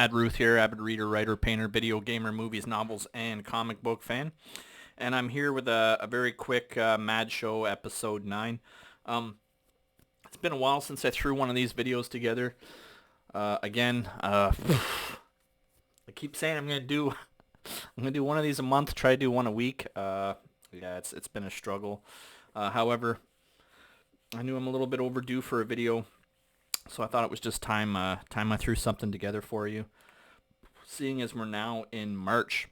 Mad Ruth here, avid reader, writer, painter, video gamer, movies, novels, and comic book fan. And I'm here with a very quick Mad Show episode 9. It's been a while since I threw one of these videos together. I keep saying I'm gonna do one of these a month, try to do one a week. It's been a struggle. However, I knew I'm a little bit overdue for a video. So I thought it was just time I threw something together for you, seeing as we're now in March.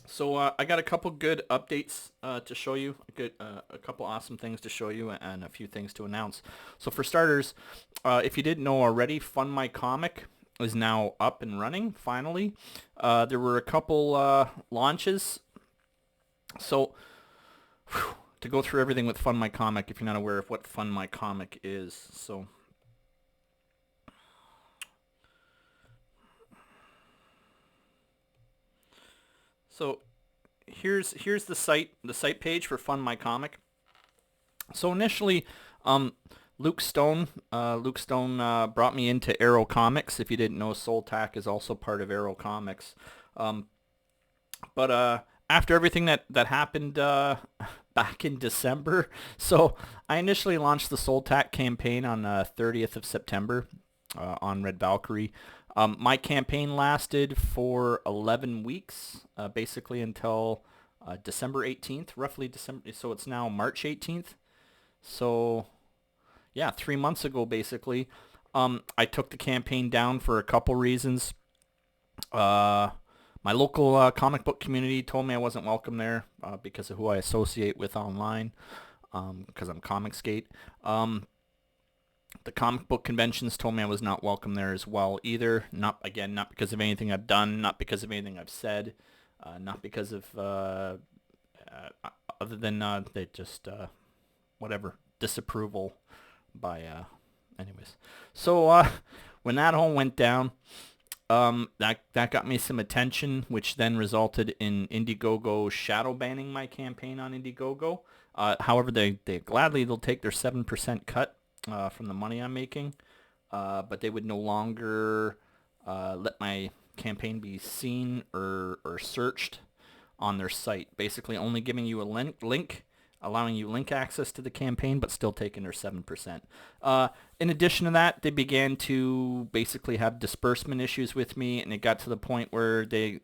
So I got a couple good updates to show you, a couple awesome things to show you, and a few things to announce. So for starters, if you didn't know already, FundMyComic is now up and running, finally. There were a couple launches. So to go through everything with FundMyComic, if you're not aware of what FundMyComic is. So here's the site page for FundMyComic. So initially, Luke Stone brought me into arrowcomics. If you didn't know, SOLTAC is also part of arrowcomics. But after everything that happened back in December, so I initially launched the SOLTAC campaign on 30th of September on Red Valkyrie. My campaign lasted for 11 weeks, basically until December 18th, roughly December. So it's now March 18th. So yeah, 3 months ago, basically. I took the campaign down for a couple reasons. My local comic book community told me I wasn't welcome there because of who I associate with online, because I'm comicsgate. The comic book conventions told me I was not welcome there as well either. Not because of anything I've done, not because of anything I've said, not because of other than they just whatever, disapproval by anyways. So when that all went down, that got me some attention, which then resulted in Indiegogo shadow banning my campaign on Indiegogo. However, they'll take their 7% cut from the money I'm making, but they would no longer let my campaign be seen or searched on their site. Basically, only giving you a link, allowing you link access to the campaign, but still taking their 7%. In addition to that, they began to basically have disbursement issues with me, and it got to the point where they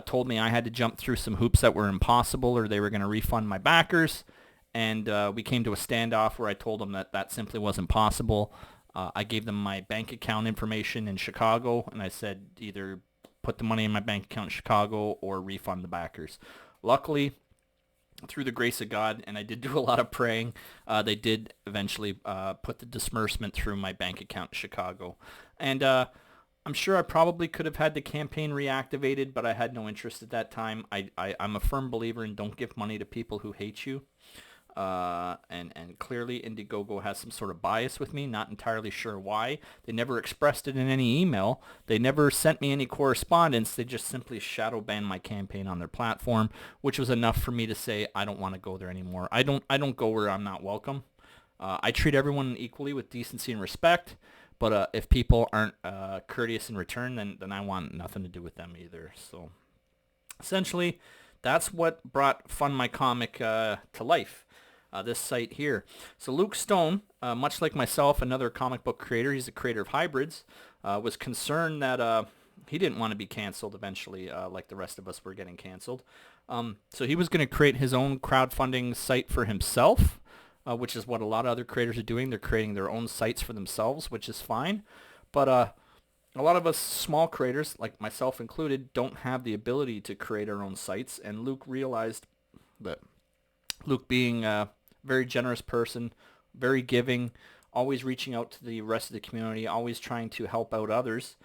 told me I had to jump through some hoops that were impossible, or they were going to refund my backers. And we came to a standoff where I told them that simply wasn't possible. I gave them my bank account information in Chicago, and I said either put the money in my bank account in Chicago or refund the backers. Luckily, through the grace of God, and I did do a lot of praying, they did eventually put the disbursement through my bank account in Chicago. And I'm sure I probably could have had the campaign reactivated, but I had no interest at that time. I'm a firm believer in don't give money to people who hate you. And clearly Indiegogo has some sort of bias with me, not entirely sure why. They never expressed it in any email. They never sent me any correspondence. They just simply shadow banned my campaign on their platform, which was enough for me to say I don't want to go there anymore. I don't go where I'm not welcome. I treat everyone equally with decency and respect, but if people aren't courteous in return, then I want nothing to do with them either. So essentially, that's what brought FundMyComic to life. This site here. So Luke Stone, much like myself, another comic book creator, he's a creator of hybrids, was concerned that he didn't want to be canceled eventually, like the rest of us were getting canceled. So he was going to create his own crowdfunding site for himself, which is what a lot of other creators are doing. They're creating their own sites for themselves, which is fine. But a lot of us small creators, like myself included, don't have the ability to create our own sites, and Luke realized that Luke being very generous person, very giving, always reaching out to the rest of the community, always trying to help out others.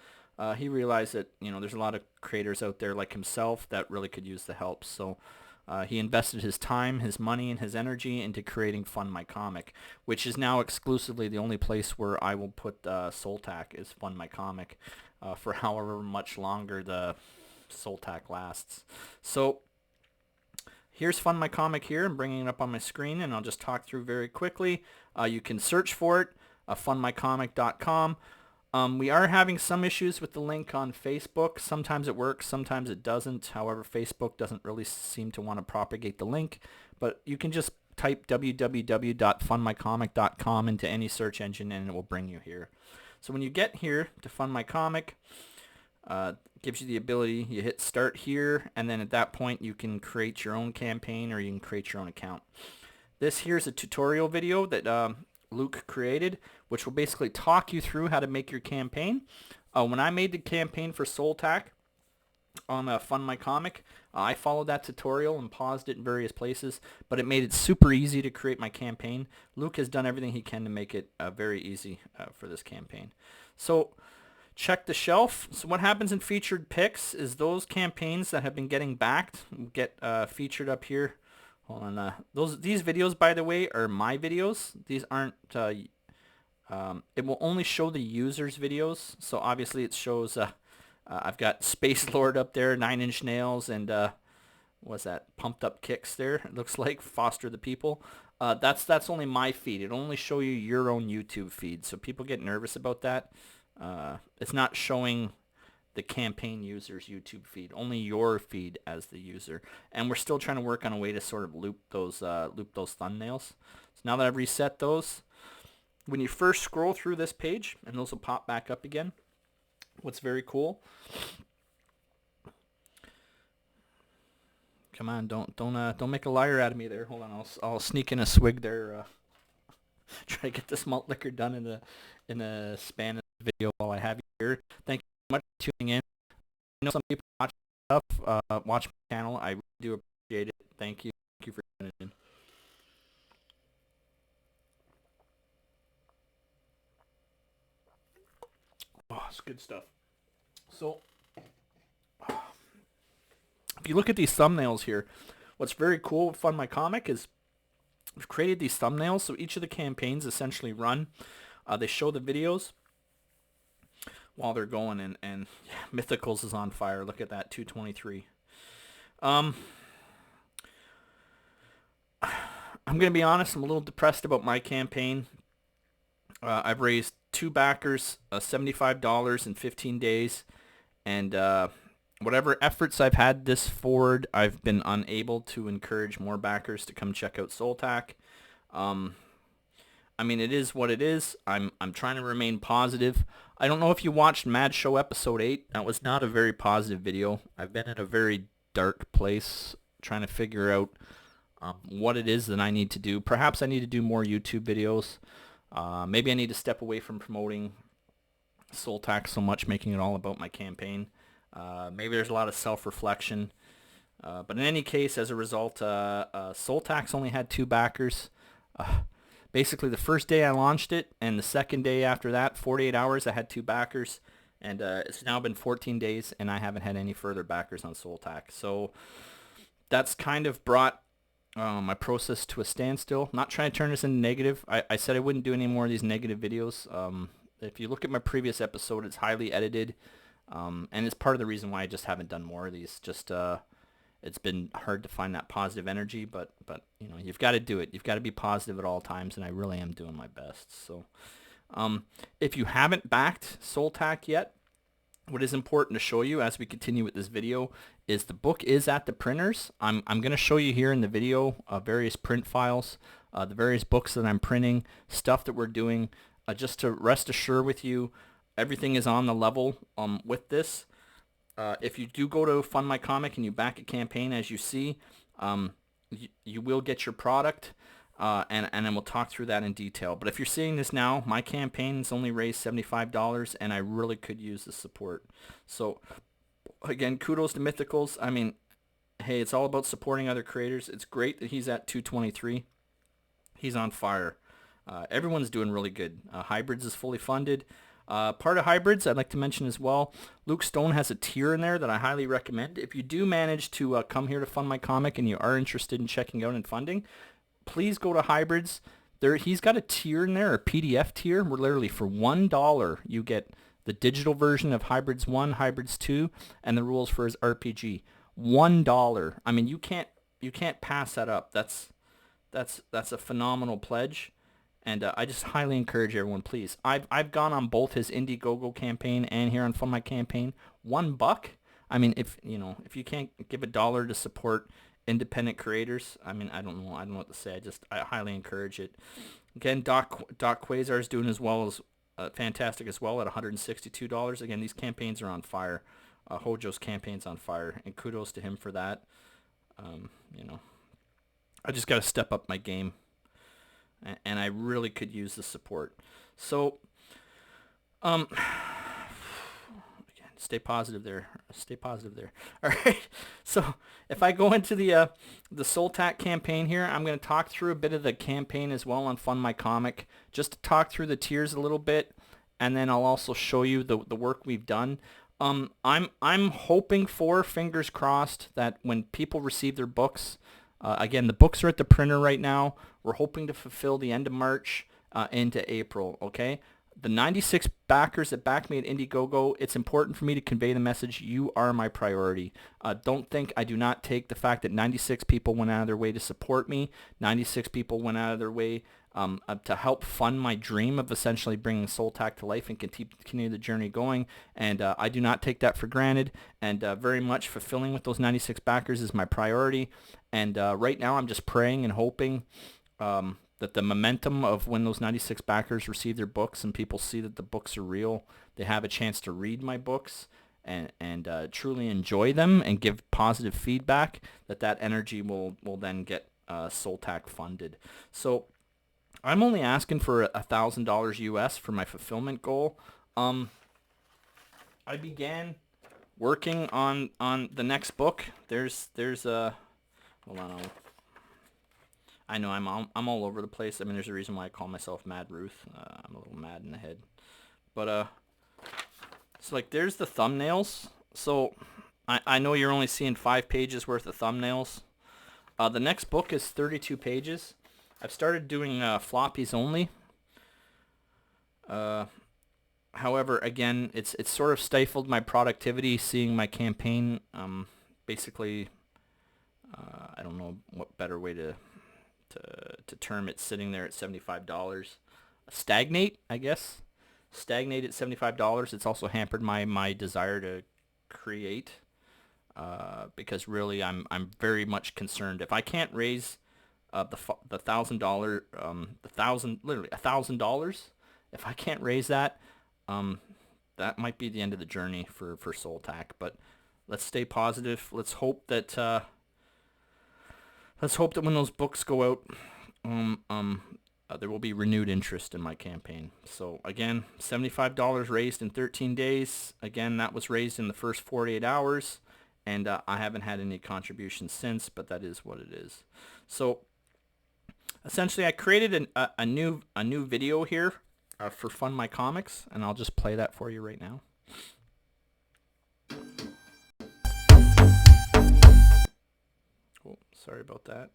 He realized that there's a lot of creators out there like himself that really could use the help. So he invested his time, his money, and his energy into creating FundMyComic, which is now exclusively the only place where I will put SOLTAC is FundMyComic for however much longer the SOLTAC lasts. So here's FundMyComic here. I'm bringing it up on my screen, and I'll just talk through very quickly. You can search for it, fundmycomic.com. We are having some issues with the link on Facebook. Sometimes it works, sometimes it doesn't. However, Facebook doesn't really seem to want to propagate the link. But you can just type www.fundmycomic.com into any search engine and it will bring you here. So when you get here to FundMyComic, gives you the ability, you hit start here, and then at that point you can create your own campaign or you can create your own account. This here is a tutorial video that Luke created, which will basically talk you through how to make your campaign. When I made the campaign for SOLTAC on FundMyComic, I followed that tutorial and paused it in various places, but it made it super easy to create my campaign. Luke has done everything he can to make it very easy for this campaign. So check the shelf. So what happens in featured picks is those campaigns that have been getting backed get featured up here. Hold on. These videos, by the way, are my videos. These aren't. It will only show the users' videos. So obviously it shows. I've got Space Lord up there, 9 Inch Nails, and what's that? Pumped Up Kicks there. It looks like Foster the People. That's only my feed. It'll only show you your own YouTube feed. So people get nervous about that. It's not showing the campaign user's YouTube feed, only your feed as the user. And we're still trying to work on a way to sort of loop those thumbnails. So now that I've reset those, when you first scroll through this page, and those will pop back up again, what's very cool. Come on, don't make a liar out of me there. Hold on, I'll sneak in a swig there. Try to get this malt liquor done in a span of the video while I have you here. Thank you so much for tuning in. I know some people watch stuff, watch my channel. I really do appreciate it. Thank you. Thank you for tuning in. Oh, it's good stuff. So, if you look at these thumbnails here, what's very cool with FundMyComic is we've created these thumbnails. So each of the campaigns essentially run. They show the videos while they're going, and yeah, Mythicals is on fire. Look at that, 223. I'm going to be honest, I'm a little depressed about my campaign. I've raised 2 backers, $75 in 15 days, and whatever efforts I've had this forward, I've been unable to encourage more backers to come check out SOLTAC. I mean, it is what it is. I'm trying to remain positive. I don't know if you watched Mad Show episode 8. That was not a very positive video. I've been in a very dark place trying to figure out what it is that I need to do. Perhaps I need to do more YouTube videos. Maybe I need to step away from promoting SOLTAC so much, making it all about my campaign. Maybe there's a lot of self-reflection. But in any case, as a result, SOLTAC's only had 2 backers. Basically, the first day I launched it, and the second day after that, 48 hours, I had 2 backers. And it's now been 14 days, and I haven't had any further backers on SOLTAC. So that's kind of brought my process to a standstill. Not trying to turn this into negative. I said I wouldn't do any more of these negative videos. If you look at my previous episode, it's highly edited. And it's part of the reason why I just haven't done more of these. Just it's been hard to find that positive energy, but you know, you've got to do it. You've got to be positive at all times, and I really am doing my best. So if you haven't backed SOLTAC yet, what is important to show you as we continue with this video is the book is at the printers. I'm going to show you here in the video various print files, the various books that I'm printing, stuff that we're doing, just to rest assured with you, everything is on the level with this. If you do go to FundMyComic and you back a campaign, as you see, you will get your product, and then we'll talk through that in detail. But if you're seeing this now, my campaign's only raised $75, and I really could use the support. So, again, kudos to Mythicals. I mean, hey, it's all about supporting other creators. It's great that he's at 223. He's on fire. Everyone's doing really good. Hybrids is fully funded. Part of Hybrids, I'd like to mention as well, Luke Stone has a tier in there that I highly recommend. If you do manage to come here to FundMyComic and you are interested in checking out and funding, please go to Hybrids. He's got a tier in there, a PDF tier, where literally for $1 you get the digital version of Hybrids 1, Hybrids 2, and the rules for his RPG. $1. I mean, you can't pass that up. That's a phenomenal pledge. And I just highly encourage everyone, please. I've gone on both his Indiegogo campaign and here on Fund My campaign. $1. I mean, if you can't give $1 to support independent creators, I mean, I don't know what to say. I highly encourage it. Again, Doc Quasar is doing as well as fantastic as well at $162. Again, these campaigns are on fire. Hojo's campaign's on fire, and kudos to him for that. I just got to step up my game, and I really could use the support. So, again, stay positive there. Stay positive there. All right. So if I go into the SOLTAC campaign here, I'm going to talk through a bit of the campaign as well on FundMyComic, just to talk through the tiers a little bit, and then I'll also show you the work we've done. I'm hoping for, fingers crossed, that when people receive their books, again, the books are at the printer right now. We're hoping to fulfill the end of March into April, okay? The 96 backers that back me at Indiegogo, it's important for me to convey the message, you are my priority. Don't think I do not take the fact that 96 people went out of their way to support me. 96 people went out of their way to help fund my dream of essentially bringing SOLTAC to life and continue the journey going. And I do not take that for granted. And very much fulfilling with those 96 backers is my priority. And right now I'm just praying and hoping that the momentum of when those 96 backers receive their books and people see that the books are real, they have a chance to read my books and truly enjoy them and give positive feedback, that energy will then get SOLTAC funded. So I'm only asking for $1,000 US for my fulfillment goal. I began working on the next book. There's hold on. I know I'm all over the place. I mean, there's a reason why I call myself Mad Ruth. I'm a little mad in the head. But so like there's the thumbnails. So I know you're only seeing 5 pages worth of thumbnails. The next book is 32 pages. I've started doing floppies only. However, again, it's sort of stifled my productivity seeing my campaign basically, I don't know what better way to term it, sitting there at $75. Stagnate, I guess. Stagnate at $75. It's also hampered my desire to create because really I'm very much concerned. If I can't raise the $1,000, literally $1,000, if I can't raise that, that might be the end of the journey for SOLTAC. But let's stay positive. Let's hope that when those books go out, there will be renewed interest in my campaign. So again, $75 raised in 13 days. Again, that was raised in the first 48 hours, and I haven't had any contributions since, but that is what it is. So essentially, I created a new video here for FundMyComics, and I'll just play that for you right now. Oh, sorry about that.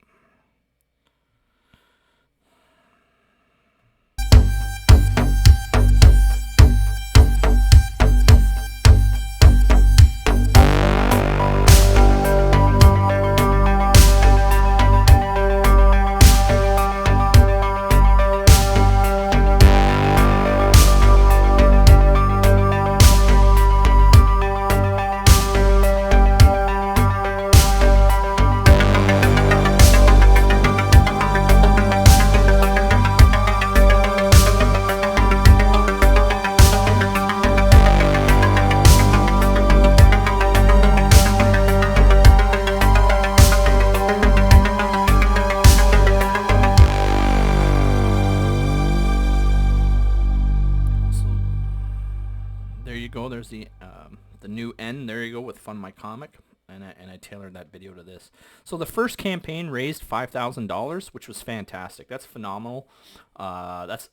There's the new N. There you go with FundMyComic, and I tailored that video to this. So the first campaign raised $5,000, which was fantastic. That's phenomenal. That's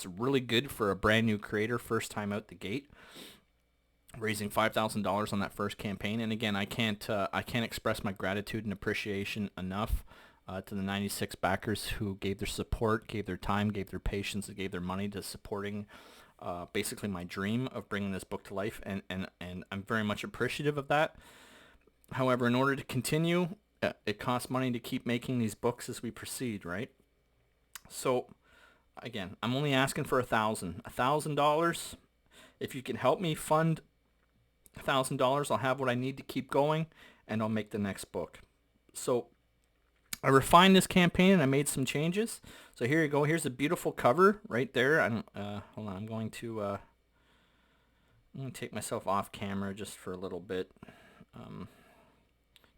really good for a brand new creator, first time out the gate. Raising $5,000 on that first campaign, and again, I can't express my gratitude and appreciation enough to the 96 backers who gave their support, gave their time, gave their patience, and gave their money to supporting basically my dream of bringing this book to life, and I'm very much appreciative of that. However, in order to continue, it costs money to keep making these books as we proceed, right? So again, I'm only asking for $1,000. If you can help me fund $1,000, I'll have what I need to keep going, and I'll make the next book. So I refined this campaign and I made some changes. So here you go. Here's a beautiful cover right there. Hold on. I'm going to take myself off camera just for a little bit,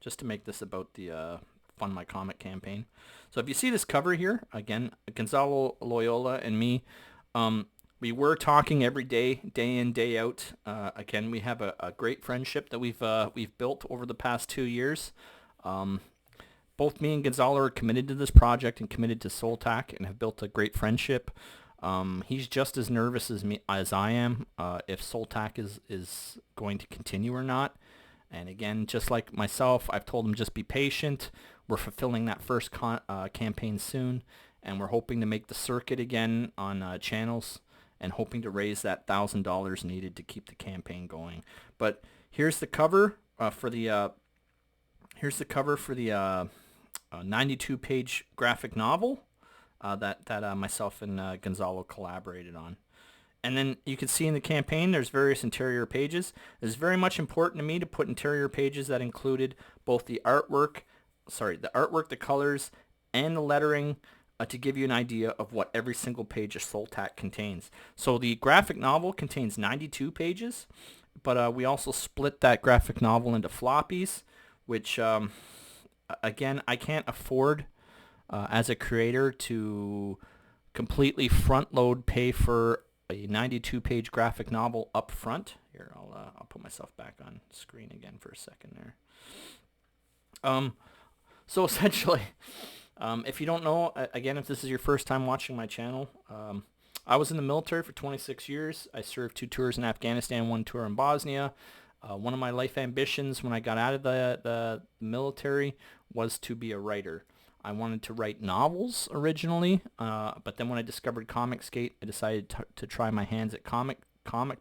just to make this about the FundMyComic campaign. So if you see this cover here, again, Gonzalo Loyola and me, we were talking every day, day in, day out. Again, we have a great friendship that we've built over the past 2 years. Both me and Gonzalo are committed to this project and committed to SOLTAC and have built a great friendship. He's just as nervous as I am if SOLTAC is going to continue or not. And again, just like myself, I've told him just be patient. We're fulfilling that first campaign soon, and we're hoping to make the circuit again on channels, and hoping to raise that $1,000 needed to keep the campaign going. But here's the cover for the 92-page graphic novel that myself and Gonzalo collaborated on. And then you can see in the campaign there's various interior pages. It's very much important to me to put interior pages that included both the artwork, the colors, and the lettering to give you an idea of what every single page of SOLTAC contains. So the graphic novel contains 92 pages, but we also split that graphic novel into floppies, which, again, I can't afford as a creator to completely front-load pay for a 92-page graphic novel up front. Here, I'll put myself back on screen again for a second there. So essentially, if you don't know, again, if this is your first time watching my channel, I was in the military for 26 years. I served 2 tours in Afghanistan, 1 tour in Bosnia. One of my life ambitions when I got out of the military was to be a writer. I wanted to write novels originally, but then when I discovered comicsgate, I decided to try my hands at comic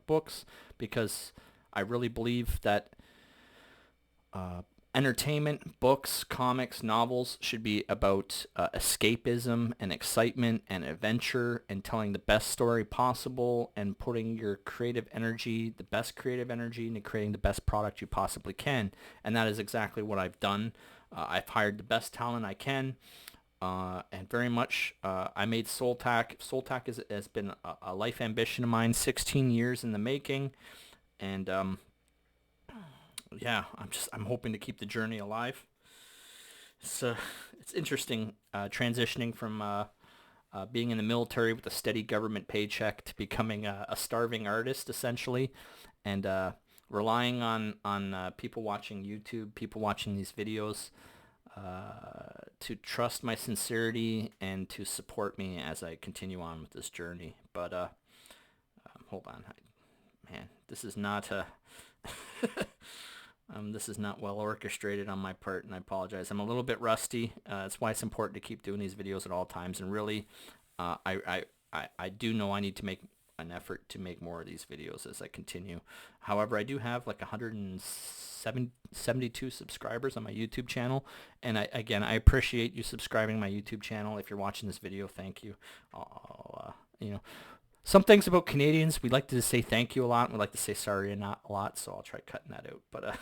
books, because I really believe that entertainment, books, comics, novels should be about escapism and excitement and adventure and telling the best story possible and putting your creative energy, the best creative energy, into creating the best product you possibly can. And that is exactly what I've done. I've hired the best talent I can, and very much I made SOLTAC. SOLTAC has been a life ambition of mine, 16 years in the making, and yeah, I'm hoping to keep the journey alive. So it's interesting transitioning from being in the military with a steady government paycheck to becoming a starving artist, essentially, and relying on people watching YouTube, people watching these videos, to trust my sincerity and to support me as I continue on with this journey. But hold on, man, this is not this is not well orchestrated on my part, and I apologize. I'm a little bit rusty. That's why it's important to keep doing these videos at all times. And really, I do know I need to make an effort to make more of these videos as I continue. However, I do have like 172 subscribers on my YouTube channel, and I appreciate you subscribing to my YouTube channel. If you're watching this video, thank you. Some things about Canadians, we like to say thank you a lot, and we like to say sorry not a lot, so I'll try cutting that out. But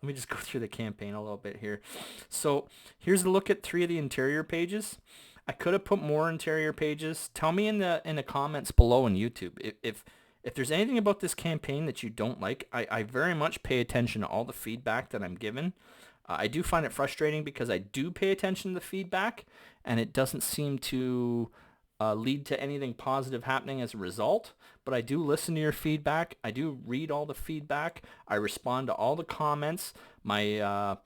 let me just go through the campaign a little bit here. So here's a look at 3 of the interior pages. I could have put more interior pages. Tell me in the comments below on YouTube if there's anything about this campaign that you don't like. I very much pay attention to all the feedback that I'm given. I do find it frustrating because I do pay attention to the feedback, and it doesn't seem to lead to anything positive happening as a result. But I do listen to your feedback. I do read all the feedback. I respond to all the comments. My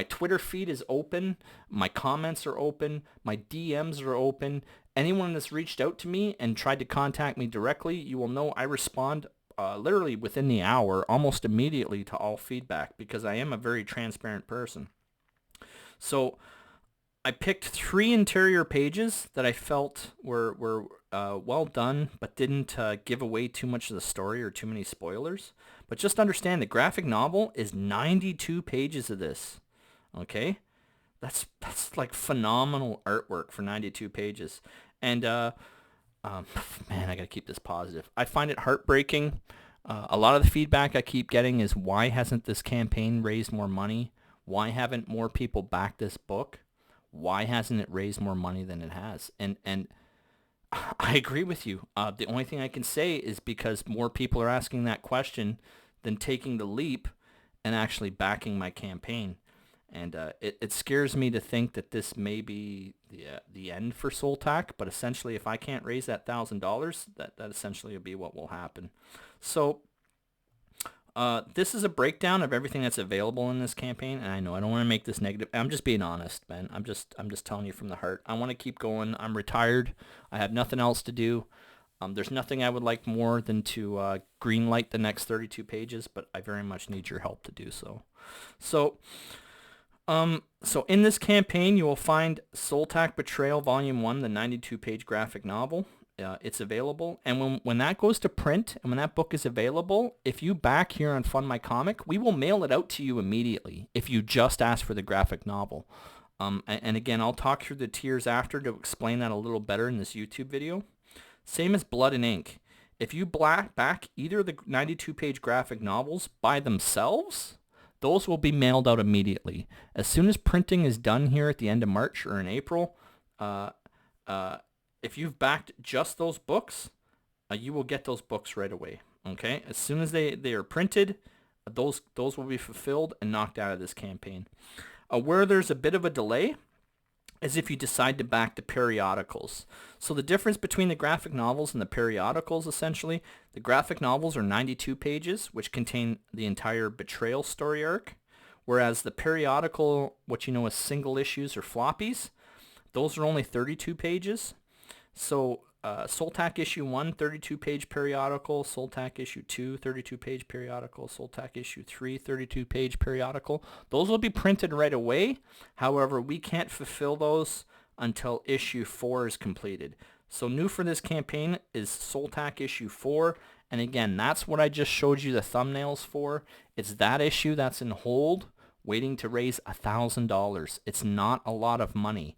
Twitter feed is open. My comments are open. My DMs are open. Anyone that's reached out to me and tried to contact me directly, you will know I respond literally within the hour, almost immediately, to all feedback, because I am a very transparent person. So I picked 3 interior pages that I felt were well done, but didn't give away too much of the story or too many spoilers. But just understand the graphic novel is 92 pages of this. Okay, that's like phenomenal artwork for 92 pages. And man, I gotta keep this positive. I find it heartbreaking. A lot of the feedback I keep getting is, why hasn't this campaign raised more money? Why haven't more people backed this book? Why hasn't it raised more money than it has? And I agree with you. The only thing I can say is because more people are asking that question than taking the leap and actually backing my campaign. And it scares me to think that this may be the end for SOLTAC, but essentially if I can't raise that $1,000, that essentially will be what will happen. So this is a breakdown of everything that's available in this campaign, and I know I don't want to make this negative. I'm just being honest, man. I'm just telling you from the heart. I want to keep going. I'm retired. I have nothing else to do. There's nothing I would like more than to greenlight the next 32 pages, but I very much need your help to do so. So in this campaign, you will find SOLTAC Betrayal Volume 1, the 92-page graphic novel. It's available. And when that goes to print, and when that book is available, if you back here on FundMyComic, we will mail it out to you immediately if you just ask for the graphic novel. And again, I'll talk through the tiers after to explain that a little better in this YouTube video. Same as Blood and Ink. If you back either of the 92-page graphic novels by themselves, those will be mailed out immediately. As soon as printing is done here at the end of March or in April, if you've backed just those books, you will get those books right away. Okay? As soon as they are printed, those will be fulfilled and knocked out of this campaign. Where there's a bit of a delay is if you decide to back the periodicals. So the difference between the graphic novels and the periodicals, essentially, the graphic novels are 92 pages, which contain the entire betrayal story arc, whereas the periodical, what you know as single issues or floppies, those are only 32 pages. So SOLTAC issue 1, 32-page periodical, SOLTAC issue 2, 32-page periodical, SOLTAC issue 3, 32-page periodical. Those will be printed right away. However, we can't fulfill those until issue 4 is completed. So new for this campaign is SOLTAC issue 4. And again, that's what I just showed you the thumbnails for. It's that issue that's in hold, waiting to raise $1,000. It's not a lot of money.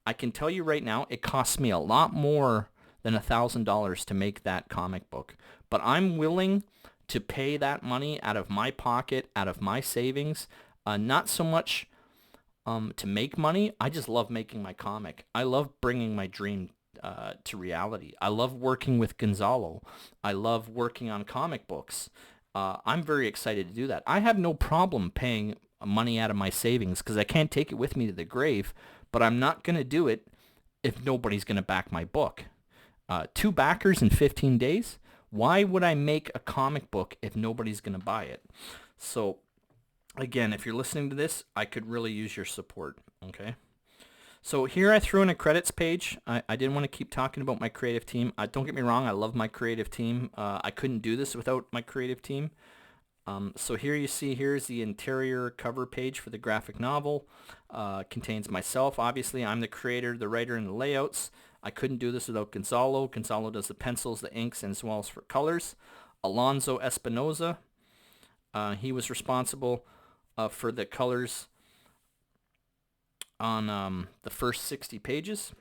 I can tell you right now, it costs me a lot more than $1,000 to make that comic book. But I'm willing to pay that money out of my pocket, out of my savings, not so much to make money. I just love making my comic. I love bringing my dream to reality. I love working with Gonzalo. I love working on comic books. I'm very excited to do that. I have no problem paying money out of my savings because I can't take it with me to the grave, but I'm not going to do it if nobody's going to back my book. 2 backers in 15 days? Why would I make a comic book if nobody's going to buy it? So, again, if you're listening to this, I could really use your support, okay? So here I threw in a credits page. I didn't want to keep talking about my creative team. Don't get me wrong, I love my creative team. I couldn't do this without my creative team. So here you see, here's the interior cover page for the graphic novel. Contains myself, obviously. I'm the creator, the writer, and the layouts. I couldn't do this without Gonzalo. Gonzalo does the pencils, the inks, and as well as for colors. Alonso Espinoza, he was responsible for the colors on the first 60 pages.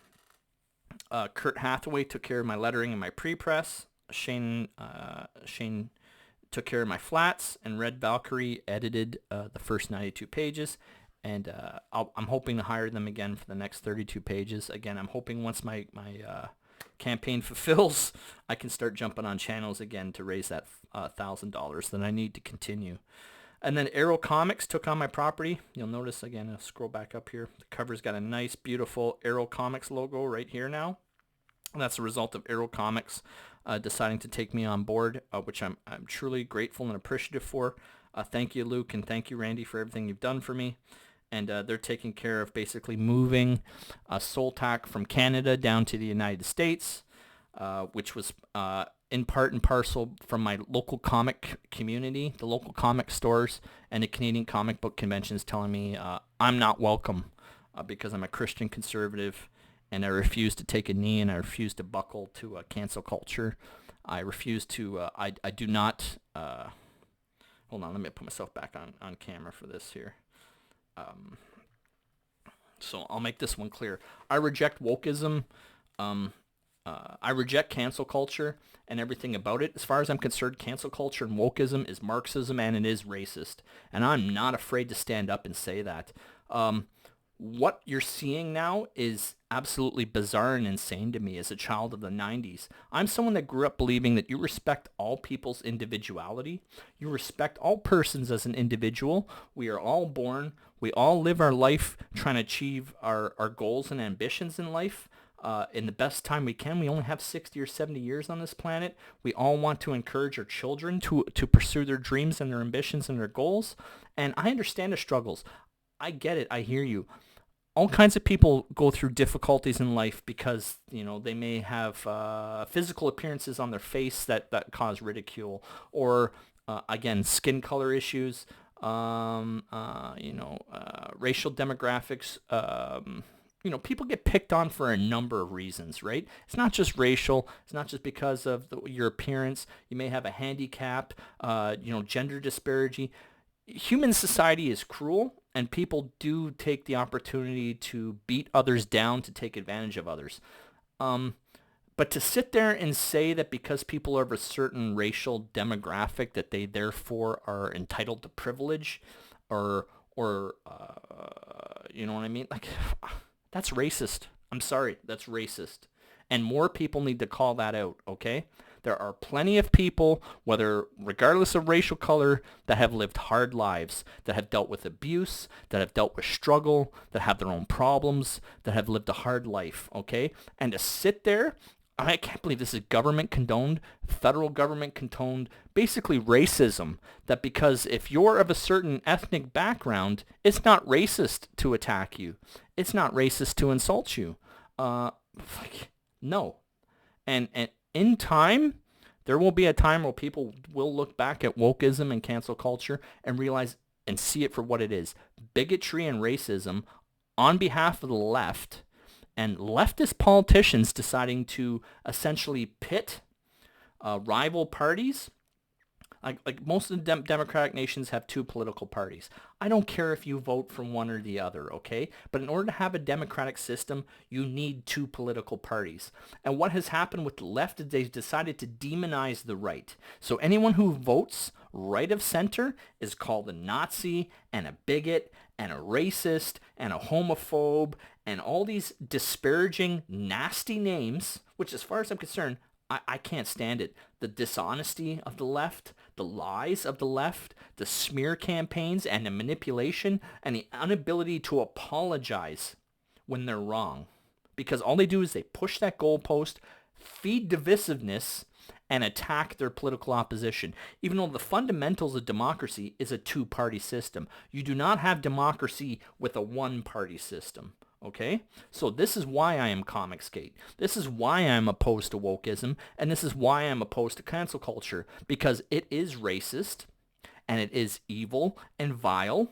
Kurt Hathaway took care of my lettering and my pre-press. Shane took care of my flats, and Red Valkyrie edited the first 92 pages. And I'm hoping to hire them again for the next 32 pages. Again, I'm hoping once my campaign fulfills, I can start jumping on channels again to raise that $1,000 that I need to continue. And then arrowcomics took on my property. You'll notice, again, I'll scroll back up here. The cover's got a nice, beautiful arrowcomics logo right here now. And that's a result of arrowcomics deciding to take me on board, which I'm truly grateful and appreciative for. Thank you, Luke, and thank you, Randy, for everything you've done for me. And they're taking care of basically moving SOLTAC from Canada down to the United States, which was in part and parcel from my local comic community, the local comic stores, and the Canadian Comic Book Conventions telling me I'm not welcome because I'm a Christian conservative, and I refuse to take a knee, and I refuse to buckle to cancel culture. I refuse to, I do not, hold on, let me put myself back on camera for this here. So I'll make this one clear. I reject wokeism. I reject cancel culture and everything about it. As far as I'm concerned, cancel culture and wokeism is Marxism and it is racist. And I'm not afraid to stand up and say that. What you're seeing now is absolutely bizarre and insane to me as a child of the 90s. I'm someone that grew up believing that you respect all people's individuality. You respect all persons as an individual. We are all born. We all live our life trying to achieve our goals and ambitions in life in the best time we can. We only have 60 or 70 years on this planet. We all want to encourage our children to pursue their dreams and their ambitions and their goals. And I understand the struggles. I get it. I hear you. All kinds of people go through difficulties in life because, they may have physical appearances on their face that cause ridicule, or, again, skin color issues, racial demographics. People get picked on for a number of reasons, right? It's not just racial. It's not just because of your appearance. You may have a handicap, gender disparity. Human society is cruel, and people do take the opportunity to beat others down to take advantage of others. But to sit there and say that because people are of a certain racial demographic that they therefore are entitled to privilege, or you know what I mean? Like, that's racist. I'm sorry, that's racist. And more people need to call that out, okay? There are plenty of people, regardless of racial color, that have lived hard lives, that have dealt with abuse, that have dealt with struggle, that have their own problems, that have lived a hard life, okay? And to sit there, I can't believe this is government condoned, federal government condoned, basically racism, that because if you're of a certain ethnic background, it's not racist to attack you. It's not racist to insult you. No. And in time, there will be a time where people will look back at wokeism and cancel culture and realize and see it for what it is. Bigotry and racism on behalf of the left, and leftist politicians deciding to essentially pit rival parties. Like most of the democratic nations have two political parties. I don't care if you vote for one or the other, okay? But in order to have a democratic system, you need two political parties. And what has happened with the left is they've decided to demonize the right. So anyone who votes right of center is called a Nazi and a bigot and a racist and a homophobe and all these disparaging, nasty names, which as far as I'm concerned, I can't stand it. The dishonesty of the left, the lies of the left, the smear campaigns and the manipulation and the inability to apologize when they're wrong. Because all they do is they push that goalpost, feed divisiveness, and attack their political opposition. Even though the fundamentals of democracy is a two-party system. You do not have democracy with a one-party system. Okay? So this is why I am comicsgate. This is why I'm opposed to wokeism, and this is why I'm opposed to cancel culture, because it is racist, and it is evil and vile,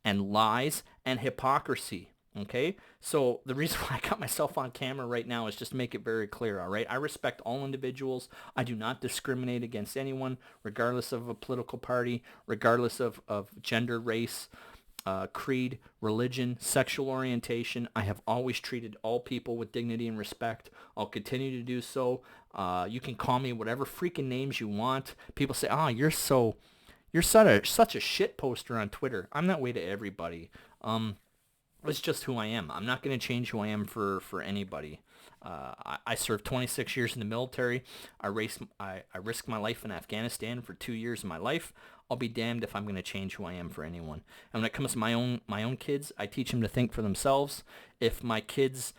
and lies and hypocrisy. Okay? So the reason why I got myself on camera right now is just to make it very clear, all right? I respect all individuals. I do not discriminate against anyone, regardless of a political party, regardless of gender, race, creed, religion, sexual orientation. I have always treated all people with dignity and respect. I'll continue to do so. You can call me whatever freaking names you want. People say, you're such a shit poster on Twitter. I'm that way to everybody. It's just who I am. I'm not going to change who I am for anybody. I served 26 years in the military. I risked my life in Afghanistan for 2 years of my life. I'll be damned if I'm going to change who I am for anyone. And when it comes to my own kids, I teach them to think for themselves. If my kids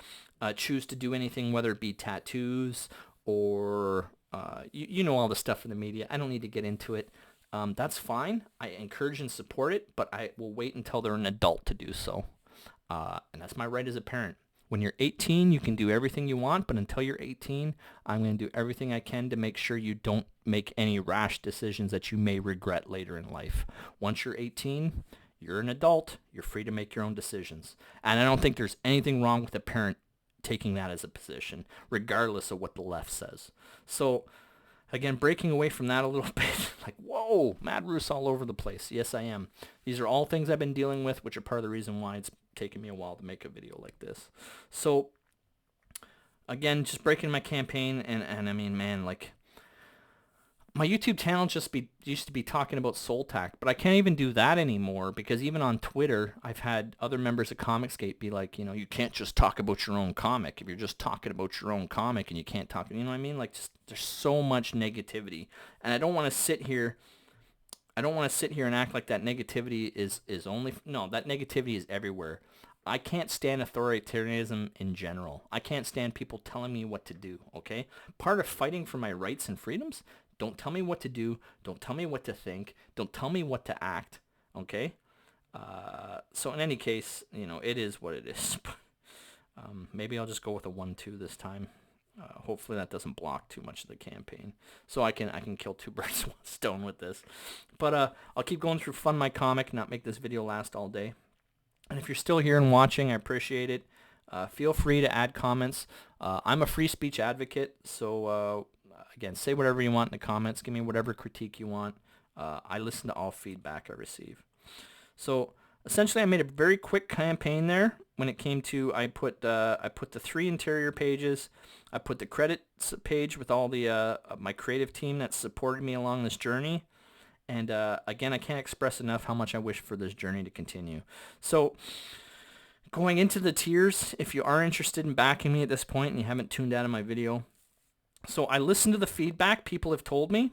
choose to do anything, whether it be tattoos or you know all the stuff in the media, I don't need to get into it. That's fine. I encourage and support it, but I will wait until they're an adult to do so. And that's my right as a parent. When you're 18, you can do everything you want, but until you're 18, I'm going to do everything I can to make sure you don't make any rash decisions that you may regret later in life. Once you're 18, you're an adult. You're free to make your own decisions. And I don't think there's anything wrong with a parent taking that as a position, regardless of what the left says. So, again, breaking away from that a little bit, like, whoa, Mad Ruth's all over the place. Yes, I am. These are all things I've been dealing with, which are part of the reason why it's taken me a while to make a video like this. So, again, just breaking my campaign, and I mean, man, like, my YouTube channel used to be talking about SOLTAC, but I can't even do that anymore because even on Twitter, I've had other members of comicsgate be like, you know, you can't just talk about your own comic. If you're just talking about your own comic and you can't talk, you know what I mean? Like, just, there's so much negativity, and I don't want to sit here. I don't want to sit here and act like that negativity is only, no, that negativity is everywhere. I can't stand authoritarianism in general. I can't stand people telling me what to do, okay? Part of fighting for my rights and freedoms, don't tell me what to do. Don't tell me what to think. Don't tell me what to act, okay? So in any case, you know, it is what it is. Maybe I'll just go with a 1-2 this time. Hopefully that doesn't block too much of the campaign, so I can kill two birds with one stone with this. But I'll keep going through FundMyComic, not make this video last all day. And if you're still here and watching, I appreciate it. Feel free to add comments. I'm a free speech advocate, so again, say whatever you want in the comments. Give me whatever critique you want. I listen to all feedback I receive. So essentially, I made a very quick campaign there. When it came to, I put the 3 interior pages. I put the credits page with all the my creative team that supported me along this journey. And again, I can't express enough how much I wish for this journey to continue. So going into the tiers, if you are interested in backing me at this point and you haven't tuned out of my video, so I listened to the feedback people have told me,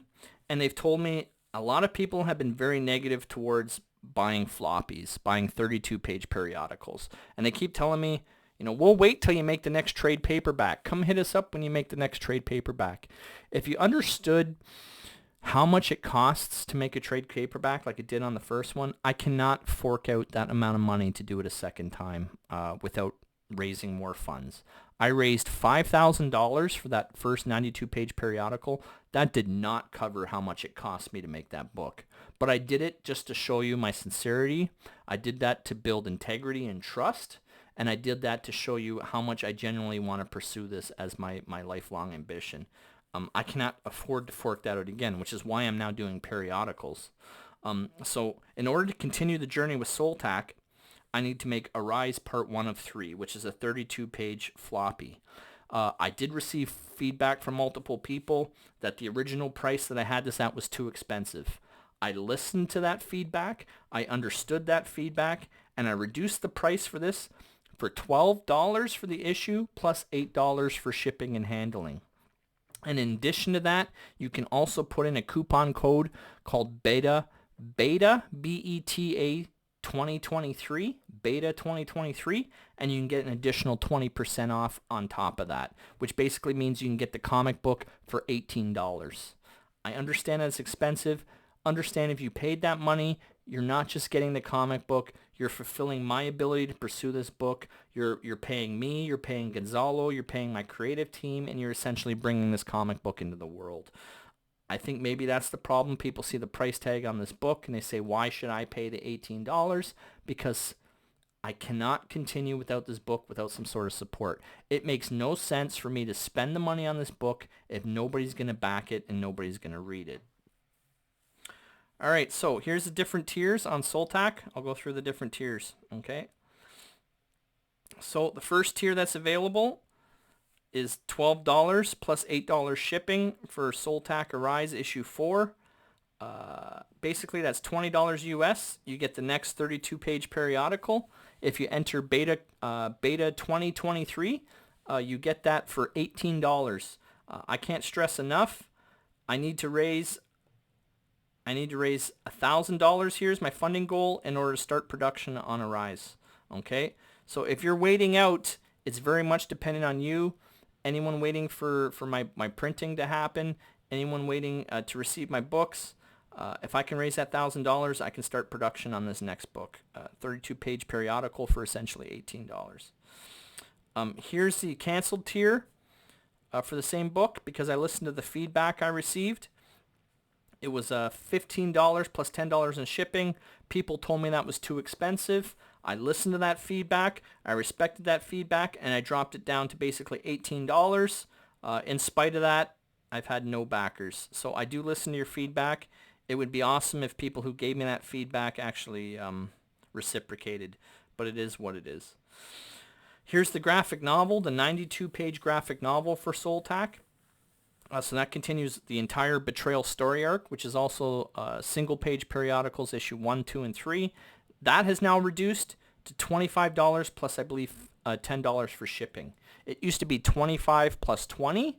and they've told me a lot of people have been very negative towards buying floppies, buying 32-page periodicals. And they keep telling me, you know, we'll wait till you make the next trade paperback. Come hit us up when you make the next trade paperback. If you understood how much it costs to make a trade paperback like it did on the first one, I cannot fork out that amount of money to do it a second time without raising more funds. I raised $5,000 for that first 92-page periodical. That did not cover how much it cost me to make that book. But I did it just to show you my sincerity. I did that to build integrity and trust. And I did that to show you how much I genuinely want to pursue this as my lifelong ambition. I cannot afford to fork that out again, which is why I'm now doing periodicals. So in order to continue the journey with SOLTAC, I need to make Arise Part 1 of 3, which is a 32-page floppy. I did receive feedback from multiple people that the original price that I had this at was too expensive. I listened to that feedback, I understood that feedback, and I reduced the price for this for $12 for the issue plus $8 for shipping and handling. And in addition to that, you can also put in a coupon code called beta, B-E-T-A 2023, beta 2023, and you can get an additional 20% off on top of that, which basically means you can get the comic book for $18. I understand that it's expensive. Understand if you paid that money, you're not just getting the comic book, you're fulfilling my ability to pursue this book. You're paying me, you're paying Gonzalo, you're paying my creative team, and you're essentially bringing this comic book into the world. I think maybe that's the problem. People see the price tag on this book and they say, why should I pay the $18? Because I cannot continue without this book without some sort of support. It makes no sense for me to spend the money on this book if nobody's going to back it and nobody's going to read it. All right, so here's the different tiers on SOLTAC. I'll go through the different tiers, okay? So the first tier that's available is $12 plus $8 shipping for SOLTAC Arise issue 4. Basically, that's $20 US. You get the next 32-page periodical. If you enter beta 2023, you get that for $18. I can't stress enough. I need to raise $1,000 here is my funding goal in order to start production on Arise. Okay, so if you're waiting out, it's very much dependent on you. Anyone waiting for my printing to happen, anyone waiting to receive my books, if I can raise that $1,000, I can start production on this next book. 32-page periodical for essentially $18. Here's the canceled tier for the same book because I listened to the feedback I received. It was $15 plus $10 in shipping. People told me that was too expensive. I listened to that feedback. I respected that feedback, and I dropped it down to basically $18. In spite of that, I've had no backers. So I do listen to your feedback. It would be awesome if people who gave me that feedback actually reciprocated, but it is what it is. Here's the graphic novel, the 92-page graphic novel for SOLTAC. So that continues the entire Betrayal story arc, which is also single-page periodicals issue 1, 2, and 3. That has now reduced to $25 plus, I believe, $10 for shipping. It used to be $25 plus $20.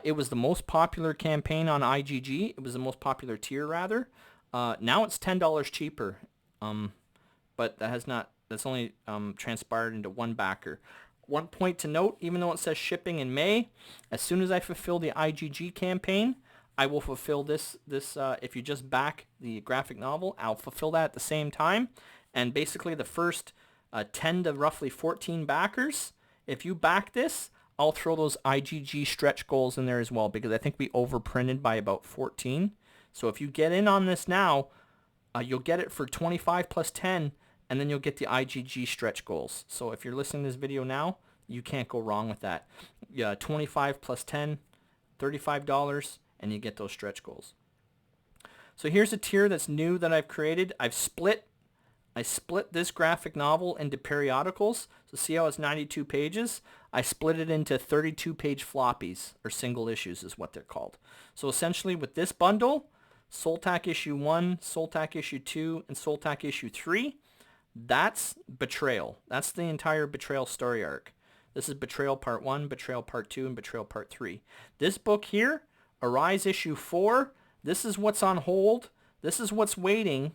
It was the most popular campaign on IGG. It was the most popular tier, rather. Now it's $10 cheaper, but that's only transpired into one backer. One point to note, even though it says shipping in May, as soon as I fulfill the IGG campaign, I will fulfill this if you just back the graphic novel, I'll fulfill that at the same time. And basically the first 10 to roughly 14 backers, if you back this, I'll throw those IGG stretch goals in there as well, because I think we overprinted by about 14. So if you get in on this now, you'll get it for 25 plus 10, and then you'll get the IGG stretch goals. So if you're listening to this video now, you can't go wrong with that. Yeah, 25 plus 10, $35, and you get those stretch goals. So here's a tier that's new that I've created. I split this graphic novel into periodicals. So see how it's 92 pages? I split it into 32-page floppies, or single issues is what they're called. So essentially with this bundle, SOLTAC issue 1, SOLTAC issue 2, and SOLTAC issue 3, that's Betrayal. That's the entire Betrayal story arc. This is Betrayal Part 1, Betrayal Part 2, and Betrayal Part 3. This book here, Arise issue 4, this is what's on hold. This is what's waiting.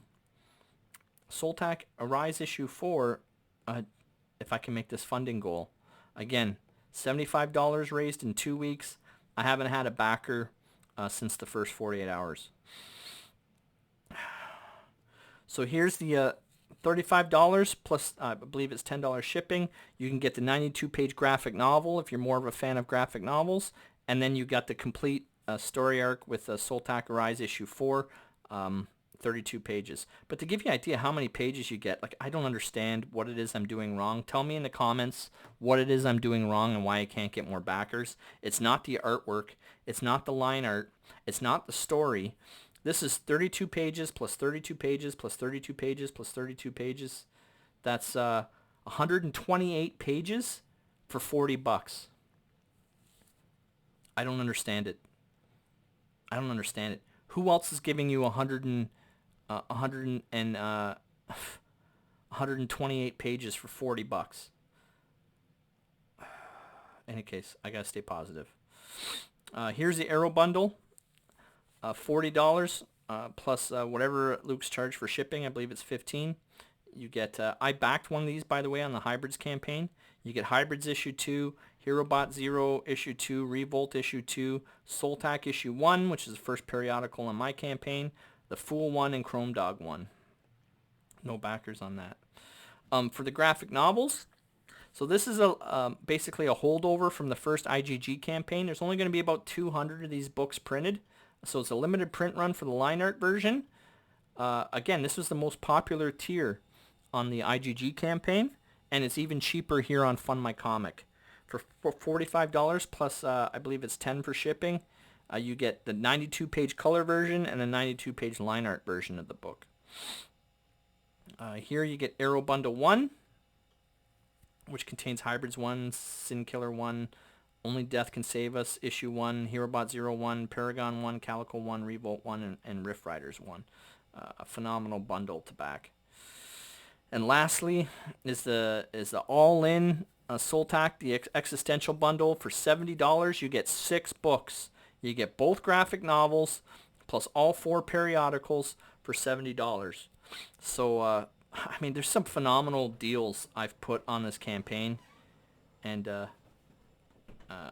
SOLTAC Arise issue 4, if I can make this funding goal. Again, $75 raised in 2 weeks. I haven't had a backer since the first 48 hours. So here's the $35 plus, I believe it's $10 shipping. You can get the 92-page graphic novel if you're more of a fan of graphic novels. And then you got the complete story arc with SOLTAC Arise issue 4, 32 pages. But to give you an idea how many pages you get, like, I don't understand what it is I'm doing wrong. Tell me in the comments what it is I'm doing wrong and why I can't get more backers. It's not the artwork. It's not the line art. It's not the story. This is 32 pages plus 32 pages plus 32 pages plus 32 pages. That's 128 pages for $40. I don't understand it. I don't understand it. Who else is giving you 128 pages for $40? In any case, I gotta stay positive. Here's the Arrow bundle. $40 plus whatever Luke's charged for shipping. I believe it's $15. You get, I backed one of these, by the way, on the Hybrids campaign. You get Hybrids issue 2, HeroBot Zero issue 2, Revolt issue 2, SOLTAC issue 1, which is the first periodical on my campaign, the Fool 1, and Chrome Dog 1. No backers on that. For the graphic novels, so this is basically a holdover from the first IGG campaign. There's only going to be about 200 of these books printed. So it's a limited print run for the line art version. Again, this was the most popular tier on the IGG campaign, and it's even cheaper here on FundMyComic. For $45 plus, I believe it's $10 for shipping, you get the 92-page color version and the 92-page line art version of the book. Here you get Arrow Bundle 1, which contains Hybrids 1, Sin Killer 1, Only Death Can Save Us, Issue 1, HeroBot 01, Paragon 1, Calico 1, Revolt 1, and Rift Riders 1. A phenomenal bundle to back. And lastly is the all-in SOLTAC, the Existential Bundle. For $70, you get 6 books. You get both graphic novels, plus all 4 periodicals for $70. So, I mean, there's some phenomenal deals I've put on this campaign. And,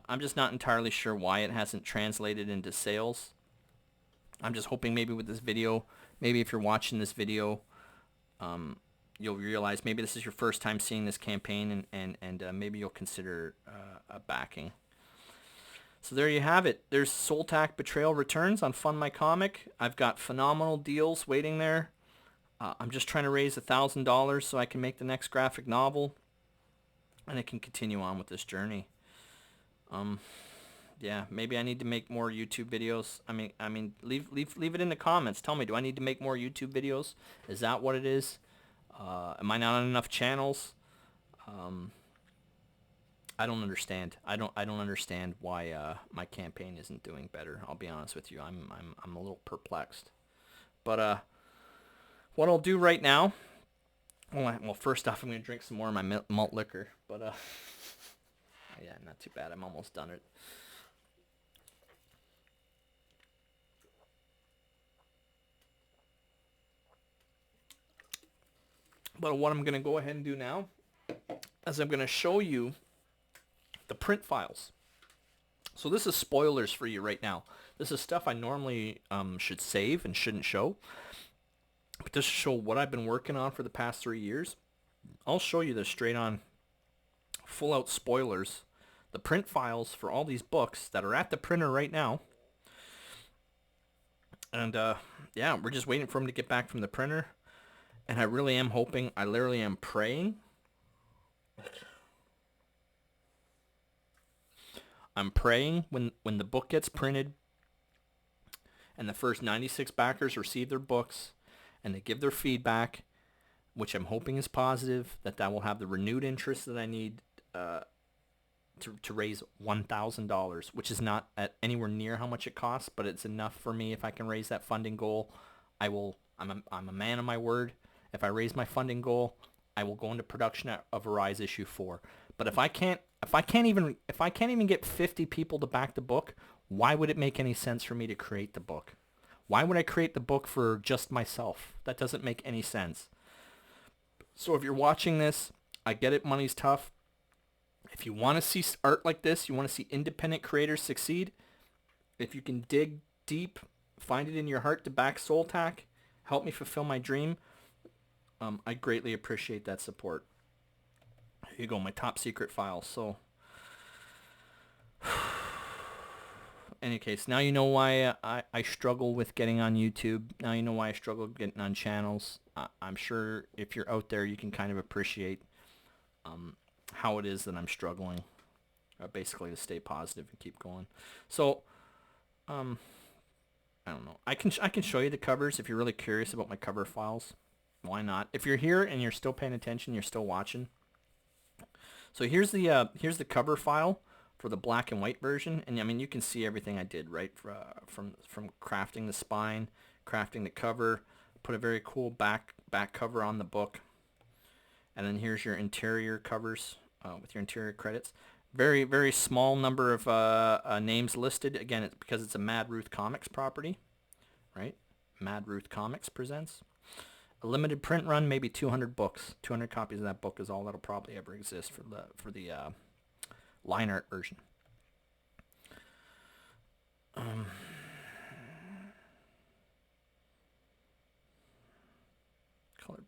I'm just not entirely sure why it hasn't translated into sales. I'm just hoping maybe with this video, maybe if you're watching this video, you'll realize maybe this is your first time seeing this campaign, and maybe you'll consider a backing. So there you have it. There's SOLTAC Betrayal Returns on FundMyComic. I've got phenomenal deals waiting there. I'm just trying to raise $1,000 so I can make the next graphic novel, and I can continue on with this journey. Yeah, maybe I need to make more YouTube videos. I mean, leave it in the comments. Tell me, do I need to make more YouTube videos? Is that what it is? Am I not on enough channels? I don't understand. I don't understand why my campaign isn't doing better. I'll be honest with you. I'm a little perplexed. But what I'll do right now, well, first off, I'm gonna drink some more of my malt liquor. But yeah, not too bad. I'm almost done it. But what I'm gonna go ahead and do now is I'm gonna show you the print files. So this is spoilers for you right now. This is stuff I normally should save and shouldn't show. But just to show what I've been working on for the past 3 years, I'll show you the straight on, full out spoilers. The print files for all these books that are at the printer right now. And yeah, we're just waiting for them to get back from the printer. And I really am hoping, I literally am praying. I'm praying when the book gets printed and the first 96 backers receive their books and they give their feedback, which I'm hoping is positive, that will have the renewed interest that I need to raise $1,000, which is not at anywhere near how much it costs, but it's enough for me. If I can raise that funding goal, I will. I'm a man of my word. If I raise my funding goal, I will go into production of Arise issue 4. But if I can't even get 50 people to back the book, why would it make any sense for me to create the book? Why would I create the book for just myself? That doesn't make any sense. So if you're watching this, I get it, money's tough. If you want to see art like this, you want to see independent creators succeed, if you can dig deep, find it in your heart to back SOLTAC, help me fulfill my dream, I greatly appreciate that support. Here you go, my top secret files. So, any case, now you know why I struggle with getting on YouTube. Now you know why I struggle getting on channels. I'm sure if you're out there, you can kind of appreciate how it is that I'm struggling, basically to stay positive and keep going. So, I don't know. I can show you the covers if you're really curious about my cover files. Why not? If you're here and you're still paying attention, you're still watching. So here's the cover file for the black and white version, and I mean you can see everything I did, right? From crafting the spine, crafting the cover, put a very cool back cover on the book, and then here's your interior covers with your interior credits. Very, very small number of names listed. Again, it's because it's a Mad Ruth Comics property, right? Mad Ruth Comics presents. A limited print run, maybe 200 books. 200 copies of that book is all that'll probably ever exist for the line art version. Color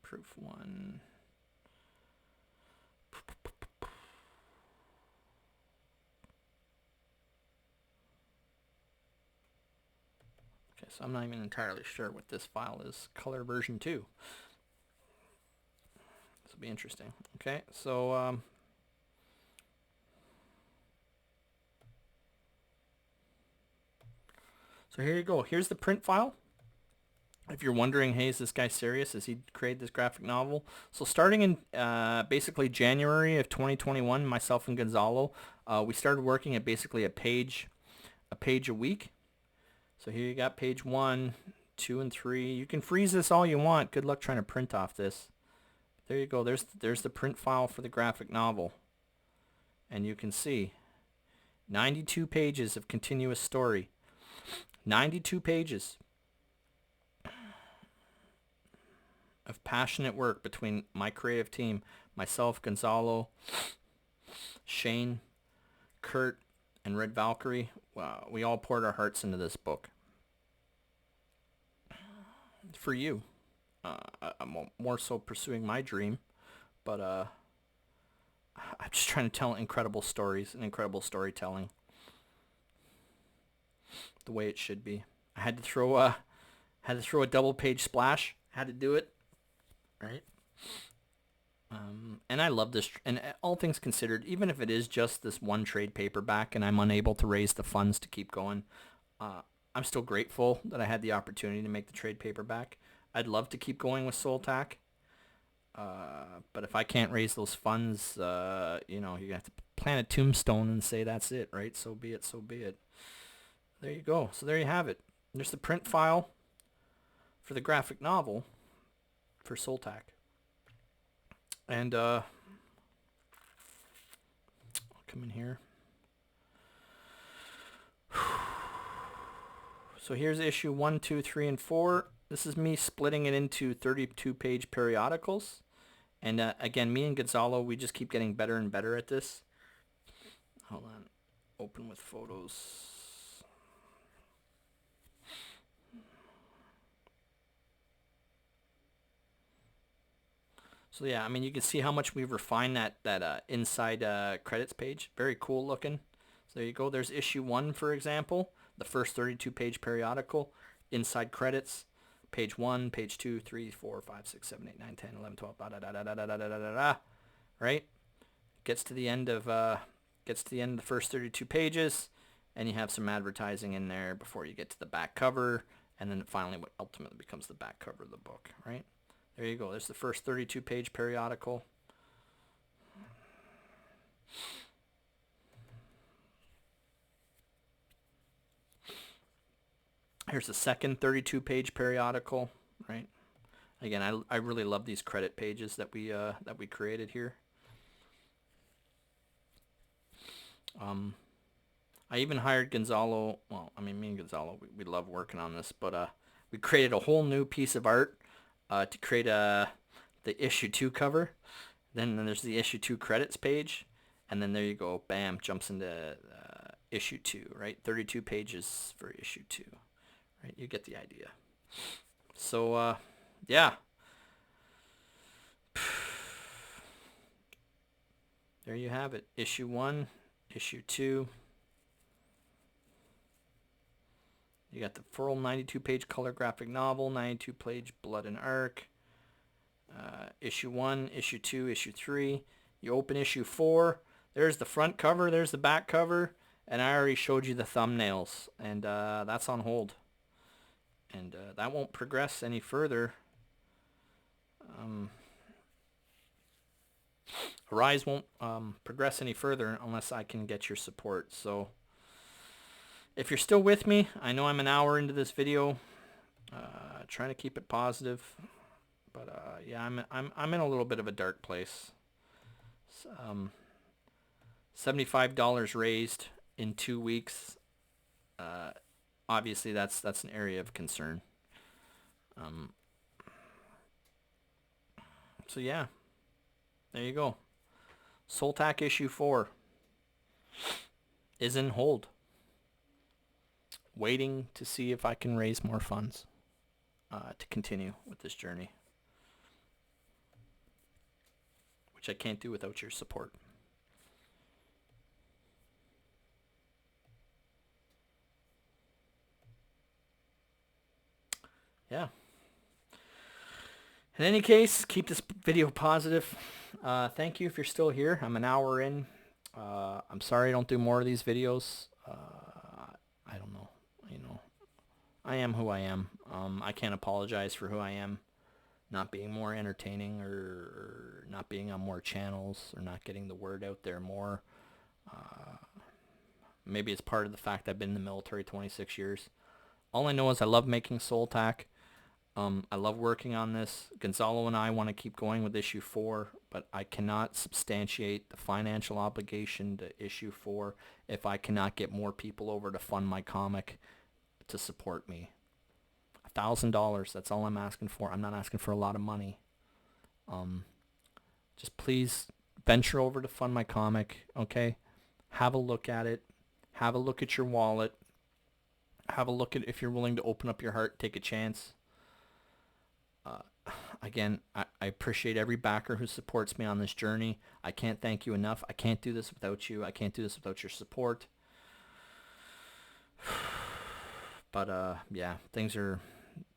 proof one. Okay, so I'm not even entirely sure what this file is. Color version 2. This will be interesting. Okay, so so here you go. Here's the print file. If you're wondering, hey, is this guy serious? Has he created this graphic novel? So starting in basically January of 2021, myself and Gonzalo, we started working at basically a page a week. So here you got page 1, 2, and 3. You can freeze this all you want. Good luck trying to print off this. There you go. There's the print file for the graphic novel. And you can see 92 pages of continuous story. 92 pages of passionate work between my creative team, myself, Gonzalo, Shane, Kurt, and Red Valkyrie. We all poured our hearts into this book. For you. I'm more so pursuing my dream, but I'm just trying to tell incredible stories and incredible storytelling the way it should be. I had to throw a double page splash. Had to do it, right? And I love this. And all things considered, even if it is just this one trade paperback, and I'm unable to raise the funds to keep going, I'm still grateful that I had the opportunity to make the trade paperback. I'd love to keep going with SOLTAC, but if I can't raise those funds, you know, you have to plant a tombstone and say that's it, right? So be it, so be it. There you go. So there you have it. There's the print file for the graphic novel for SOLTAC. And I'll come in here. So here's issue 1, 2, 3, and 4. This is me splitting it into 32-page periodicals. And again, me and Gonzalo, we just keep getting better and better at this. Hold on. Open with photos. So yeah, I mean, you can see how much we've refined that inside credits page. Very cool looking. So there you go. There's issue 1, for example, the first 32-page periodical. Inside credits, page 1, page 2, 3, 4, 5, 6, 7, 8, 9, 10, 11, 12, da da da da da da da da da. Right? Gets to the end of the first 32 pages, and you have some advertising in there before you get to the back cover, and then finally what ultimately becomes the back cover of the book. Right? There you go. There's the first 32-page periodical. Here's the second 32-page periodical, right? Again, I really love these credit pages that we created here. I even hired Gonzalo. Well, I mean, me and Gonzalo, we love working on this, but we created a whole new piece of art to create the issue 2 cover. Then there's the issue 2 credits page, and then there you go, bam, jumps into issue 2, right? 32 pages for issue 2, right? You get the idea. So yeah, there you have it. Issue 1, issue 2. You got the full 92-page color graphic novel, 92-page Blood and Arc. Issue 1, issue 2, issue 3. You open issue 4. There's the front cover, there's the back cover, and I already showed you the thumbnails, and that's on hold. And that won't progress any further. Arise won't progress any further unless I can get your support. So if you're still with me, I know I'm an hour into this video, trying to keep it positive, but yeah, I'm in a little bit of a dark place. $75 raised in 2 weeks. Obviously, that's an area of concern. So yeah, there you go. SOLTAC issue 4 is in hold, waiting to see if I can raise more funds to continue with this journey, which I can't do without your support. Yeah. In any case, keep this video positive. Thank you if you're still here. I'm an hour in. I'm sorry I don't do more of these videos. I don't know. You know, I am who I am. I can't apologize for who I am. Not being more entertaining or not being on more channels or not getting the word out there more. Maybe it's part of the fact I've been in the military 26 years. All I know is I love making SOLTAC. I love working on this. Gonzalo and I want to keep going with issue 4, but I cannot substantiate the financial obligation to issue 4 if I cannot get more people over to FundMyComic to support me. $1,000, that's all I'm asking for. I'm not asking for a lot of money. Just please venture over to FundMyComic, okay? Have a look at it. Have a look at your wallet. Have a look at if you're willing to open up your heart, take a chance. Again, I appreciate every backer who supports me on this journey. I can't thank you enough. I can't do this without you. I can't do this without your support. But yeah, things are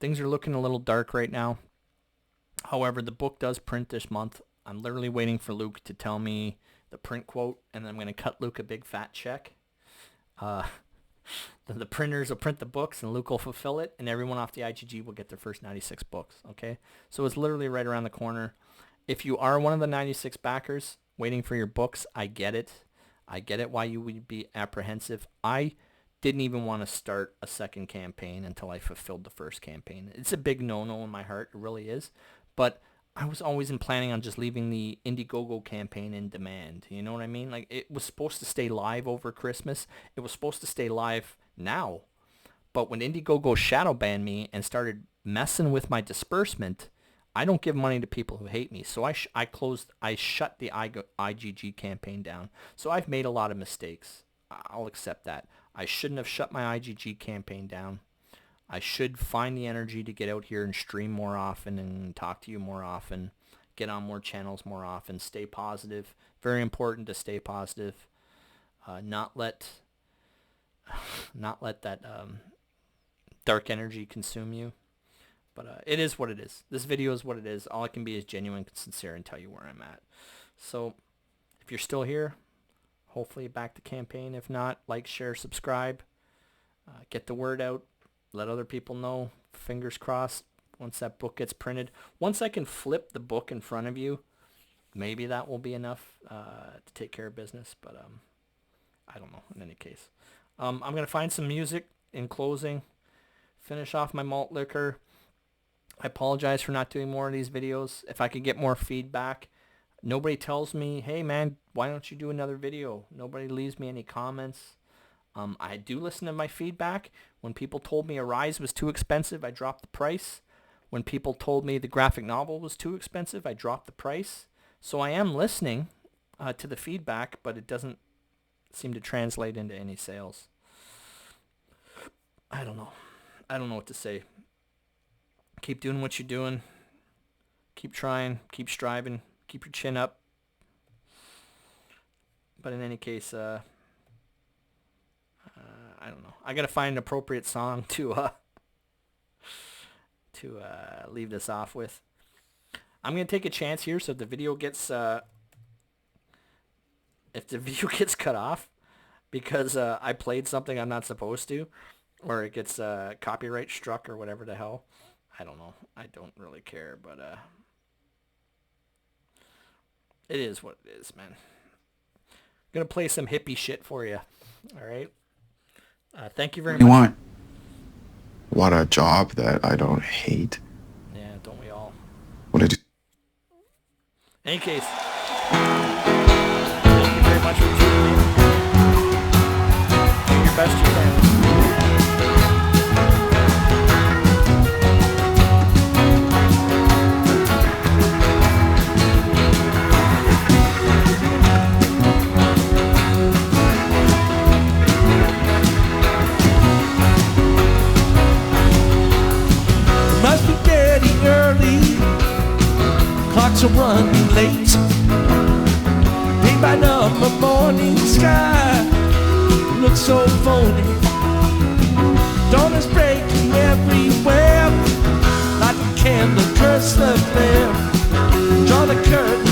looking a little dark right now. However, the book does print this month. I'm literally waiting for Luke to tell me the print quote, and then I'm going to cut Luke a big fat check. The printers will print the books, and Luke will fulfill it, and everyone off the IGG will get their first 96 books, okay? So it's literally right around the corner. If you are one of the 96 backers waiting for your books, I get it. I get it why you would be apprehensive. I didn't even want to start a second campaign until I fulfilled the first campaign. It's a big no-no in my heart. It really is. But I was always planning on just leaving the Indiegogo campaign in demand. You know what I mean? Like, it was supposed to stay live over Christmas. It was supposed to stay live now. But when Indiegogo shadow banned me and started messing with my disbursement, I don't give money to people who hate me. So I shut the IGG campaign down. So I've made a lot of mistakes. I'll accept that. I shouldn't have shut my IGG campaign down. I should find the energy to get out here and stream more often and talk to you more often, get on more channels more often, stay positive. Very important to stay positive. Not let that dark energy consume you. But it is what it is. This video is what it is. All I can be is genuine and sincere and tell you where I'm at. So if you're still here, hopefully back the campaign. If not, like, share, subscribe. Get the word out. Let other people know. Fingers crossed once that book gets printed. Once I can flip the book in front of you, maybe that will be enough to take care of business. But I don't know. In any case, I'm going to find some music in closing. Finish off my malt liquor. I apologize for not doing more of these videos. If I could get more feedback. Nobody tells me, hey man, why don't you do another video? Nobody leaves me any comments. I do listen to my feedback. When people told me Arise was too expensive, I dropped the price. When people told me the graphic novel was too expensive, I dropped the price. So I am listening to the feedback, but it doesn't seem to translate into any sales. I don't know. I don't know what to say. Keep doing what you're doing. Keep trying. Keep striving. Keep your chin up. But in any case, I don't know. I gotta find an appropriate song to leave this off with. I'm gonna take a chance here, so if the video gets cut off because I played something I'm not supposed to, or it gets copyright struck or whatever the hell. I don't know. I don't really care, but it is what it is, man. Gonna play some hippie shit for you. All right. Thank you very much. You want? What a job that I don't hate. Yeah, don't we all? What did you? In any case, thank you very much for tuning in. Do your best you can. Clocks are running late. Day by number, morning sky looks so phony. Dawn is breaking everywhere, like a candle curse the flame. Draw the curtain